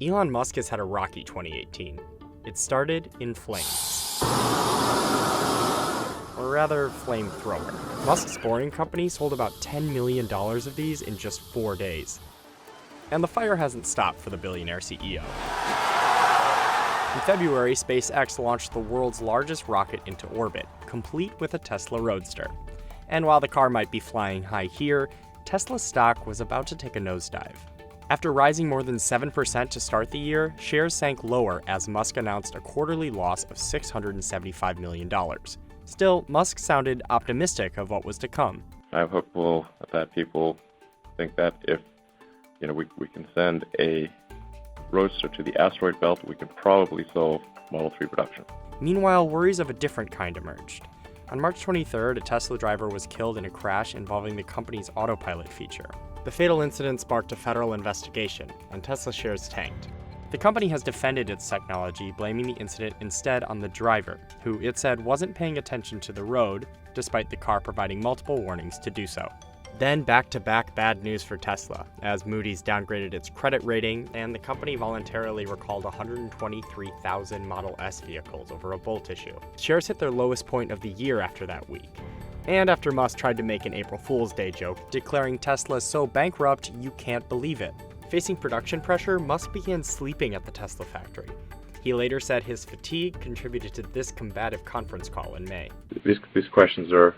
Elon Musk has had a rocky 2018. It started in flames. Or rather, Flamethrower. Musk's boring company sold about $10 million of these in just 4 days. And the fire hasn't stopped for the billionaire CEO. In February, SpaceX launched the world's largest rocket into orbit, complete with a Tesla Roadster. And while the car might be flying high here, Tesla's stock was about to take a nosedive. After rising more than 7% to start the year, shares sank lower as Musk announced a quarterly loss of $675 million. Still, Musk sounded optimistic of what was to come. I'm hopeful that people think that if we can send a Roadster to the asteroid belt, we can probably solve Model 3 production. Meanwhile, worries of a different kind emerged. On March 23rd, a Tesla driver was killed in a crash involving the company's autopilot feature. The fatal incident sparked a federal investigation, and Tesla shares tanked. The company has defended its technology, blaming the incident instead on the driver, who it said wasn't paying attention to the road, despite the car providing multiple warnings to do so. Then back-to-back bad news for Tesla, as Moody's downgraded its credit rating, and the company voluntarily recalled 123,000 Model S vehicles over a Bolt issue. Shares hit their lowest point of the year after that week. And after Musk tried to make an April Fool's Day joke, declaring Tesla so bankrupt you can't believe it. Facing production pressure, Musk began sleeping at the Tesla factory. He later said his fatigue contributed to this combative conference call in May. These questions are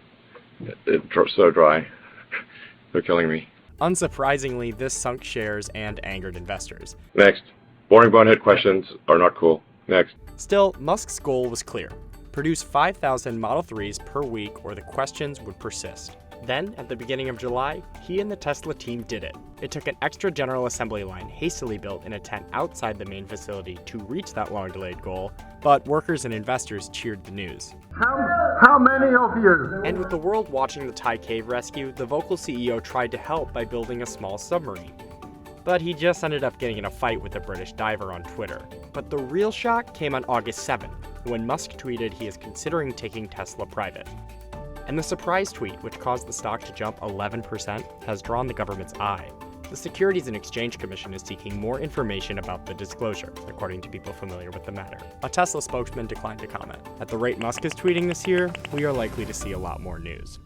so dry. They're killing me. Unsurprisingly, this sunk shares and angered investors. Next. Boring bonehead questions are not cool. Next. Still, Musk's goal was clear. Produce 5,000 Model 3s per week or the questions would persist. Then, at the beginning of July, he and the Tesla team did it. It took an extra general assembly line hastily built in a tent outside the main facility to reach that long-delayed goal, but workers and investors cheered the news. How many of you? And with the world watching the Thai cave rescue, the vocal CEO tried to help by building a small submarine. But he just ended up getting in a fight with a British diver on Twitter. But the real shock came on August 7th, when Musk tweeted he is considering taking Tesla private. And the surprise tweet, which caused the stock to jump 11%, has drawn the government's eye. The Securities and Exchange Commission is seeking more information about the disclosure, according to people familiar with the matter. A Tesla spokesman declined to comment. At the rate Musk is tweeting this year, we are likely to see a lot more news.